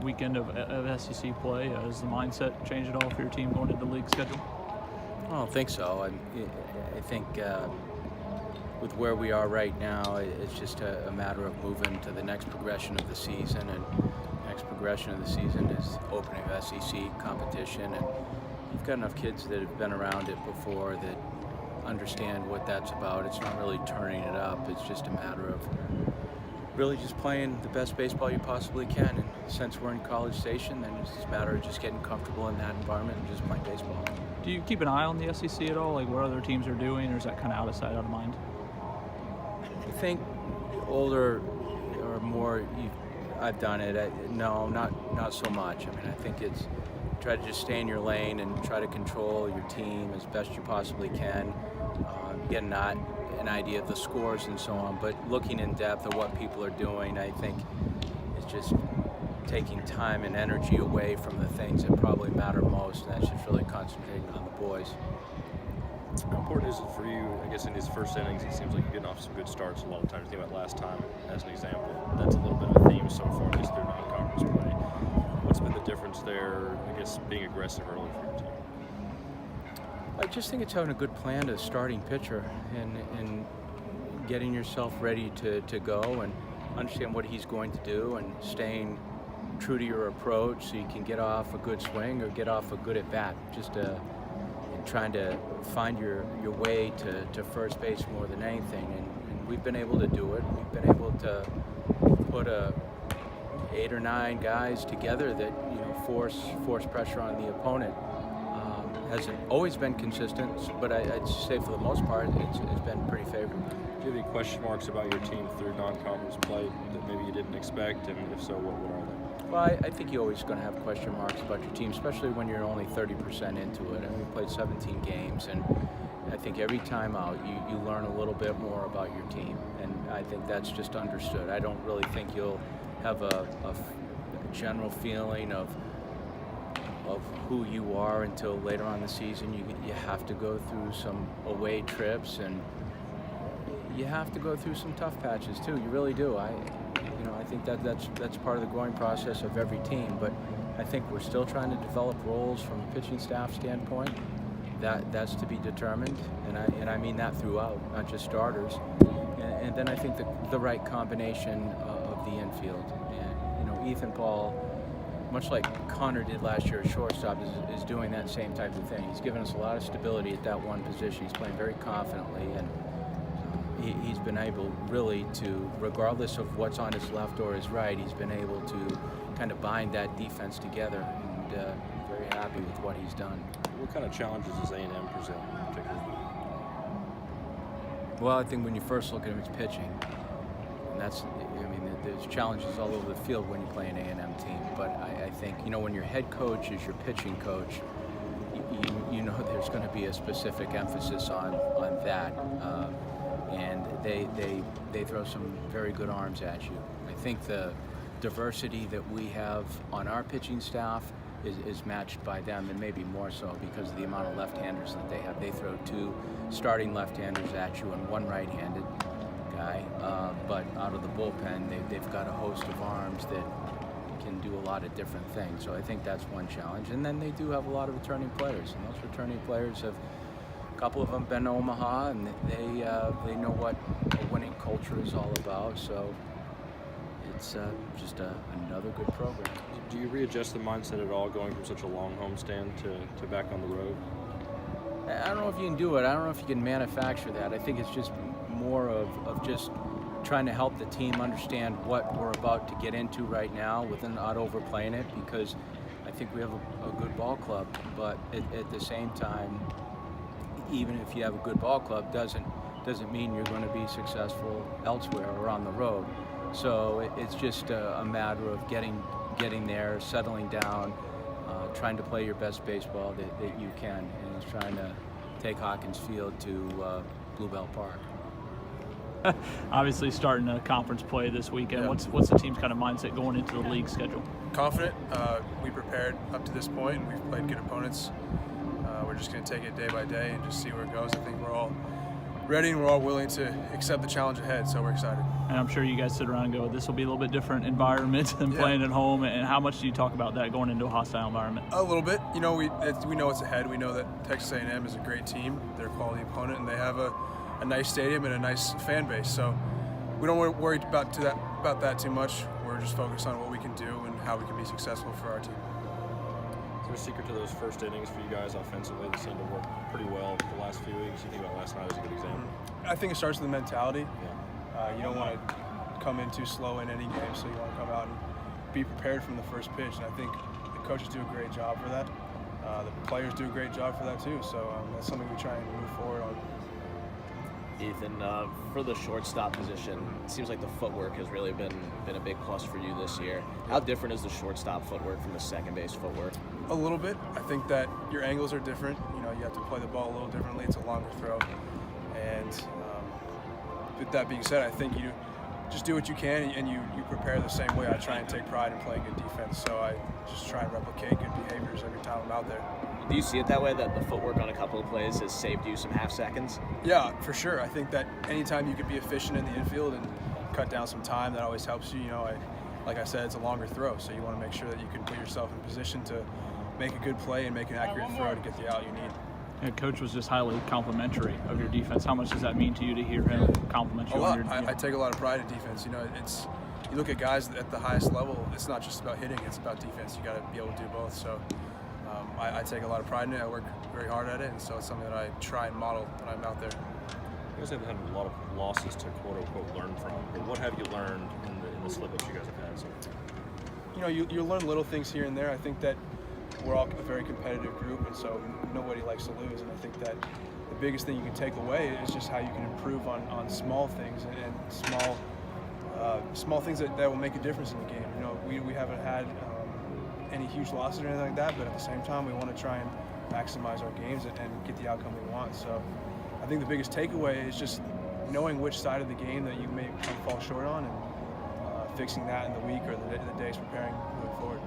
weekend of SEC play. Has the mindset changed at all for your team going into the league schedule? I don't think so. I think with where we are right now, it's just a matter of moving to the next progression of the season, and the next progression of the season is opening of SEC competition, and you've got enough kids that have been around it before that understand what that's about. It's not really turning it up. It's just a matter of really just playing the best baseball you possibly can. And since we're in College Station, then it's just a matter of just getting comfortable in that environment and just playing baseball. Do you keep an eye on the SEC at all, like what other teams are doing, or is that kind of out of sight, out of mind? I think older or more, I've done it. No, not so much. I mean, I think it's try to just stay in your lane and try to control your team as best you possibly can. Get an idea of the scores and so on, but looking in depth at what people are doing, I think it's just taking time and energy away from the things that probably matter most, and that's just really concentrating on the boys. How important is it for you, I guess, in his first innings, he seems like you're getting off some good starts a lot of times. Think about last time as an example. That's a little bit of a theme so far, just through non-conference play. What's been the difference there, I guess, being aggressive early for your team? I just think it's having a good plan as starting pitcher and getting yourself ready to go and understand what he's going to do and staying true to your approach so you can get off a good swing or get off a good at-bat. Just trying to find your way to first base more than anything. And we've been able to do it. We've been able to put 8 or 9 guys together that force pressure on the opponent. Hasn't always been consistent, but I'd say for the most part it's been pretty favorable. Do you have any question marks about your team through non-conference play that maybe you didn't expect, and if so, what are they? Well, I think you're always going to have question marks about your team, especially when you're only 30% into it. I mean, we played 17 games, and I think every time out you learn a little bit more about your team, and I think that's just understood. I don't really think you'll have a general feeling of who you are until later on in the season. You have to go through some away trips, and you have to go through some tough patches too. You really do. I think that's part of the growing process of every team. But I think we're still trying to develop roles from a pitching staff standpoint. That's to be determined, and I mean that throughout, not just starters. And then I think the right combination of the infield. And Ethan Paul, much like Connor did last year at shortstop, is doing that same type of thing. He's given us a lot of stability at that one position. He's playing very confidently, and he's been able really to, regardless of what's on his left or his right, he's been able to kind of bind that defense together, and very happy with what he's done. What kind of challenges does A&M present in particular? Well, I think when you first look at him, it's pitching. And there's challenges all over the field when you play an A&M team. But I think, when your head coach is your pitching coach, you know there's going to be a specific emphasis on that. And they throw some very good arms at you. I think the diversity that we have on our pitching staff is matched by them, and maybe more so because of the amount of left-handers that they have. They throw 2 starting left-handers at you and 1 right-handed guy, but out of the bullpen, they've got a host of arms that can do a lot of different things. So I think that's one challenge. And then they do have a lot of returning players, and those returning players have, a couple of them been to Omaha, and they know what a winning culture is all about. So it's just another good program. Do you readjust the mindset at all, going from such a long homestand to back on the road? I don't know if you can do it. I don't know if you can manufacture that. I think it's just more of just trying to help the team understand what we're about to get into right now within not overplaying it, because I think we have a good ball club, but at the same time, even if you have a good ball club, doesn't mean you're going to be successful elsewhere or on the road. So it's just a matter of getting there, settling down, trying to play your best baseball that you can, and it's trying to take Hawkins Field to Bluebell Park. Obviously, starting a conference play this weekend. Yeah. What's the team's kind of mindset going into the league schedule? Confident. We prepared up to this point, and we've played good opponents. We're just going to take it day by day and just see where it goes. I think we're all ready and we're all willing to accept the challenge ahead. So we're excited. And I'm sure you guys sit around and go, this will be a little bit different environment than playing at home. And how much do you talk about that going into a hostile environment? A little bit. You know, we know what's ahead. We know that Texas A&M is a great team. They're a quality opponent, and they have a nice stadium and a nice fan base. So we don't worry about that too much. We're just focused on what we can do and how we can be successful for our team. Is there a secret to those first innings for you guys offensively that seem to work pretty well the last few weeks? You think about last night as a good example? I think it starts with the mentality. Yeah. You don't want to come in too slow in any game, so you want to come out and be prepared from the first pitch. And I think the coaches do a great job for that. The players do a great job for that too. So that's something we try and move forward on. Ethan, for the shortstop position, it seems like the footwork has really been a big plus for you this year. How different is the shortstop footwork from the second base footwork? A little bit. I think that your angles are different. You know, you have to play the ball a little differently. It's a longer throw. And with that being said, I think you just do what you can and you prepare the same way. I try and take pride in playing good defense, so I just try and replicate good behaviors every time I'm out there. Do you see it that way, that the footwork on a couple of plays has saved you some half seconds? Yeah, for sure. I think that anytime you could be efficient in the infield and cut down some time, that always helps you. You know, like I said, it's a longer throw, so you want to make sure that you can put yourself in position to make a good play and make an accurate throw to get the out you need. And Coach was just highly complimentary of your defense. How much does that mean to you to hear him compliment you? A lot. On your, I take a lot of pride in defense. You know, you look at guys at the highest level, it's not just about hitting, it's about defense. You got to be able to do both. So I take a lot of pride in it. I work very hard at it, and so it's something that I try and model when I'm out there. You guys have had a lot of losses to quote unquote learn from. But what have you learned in the slip-ups you guys have had? So you know, you learn little things here and there. I think that we're all a very competitive group, and so nobody likes to lose. And I think that the biggest thing you can take away is just how you can improve on small things and small things that will make a difference in the game. You know, we haven't had any huge losses or anything like that, but at the same time, we want to try and maximize our games and get the outcome we want. So I think the biggest takeaway is just knowing which side of the game that you may fall short on and fixing that in the week or the days preparing moving forward.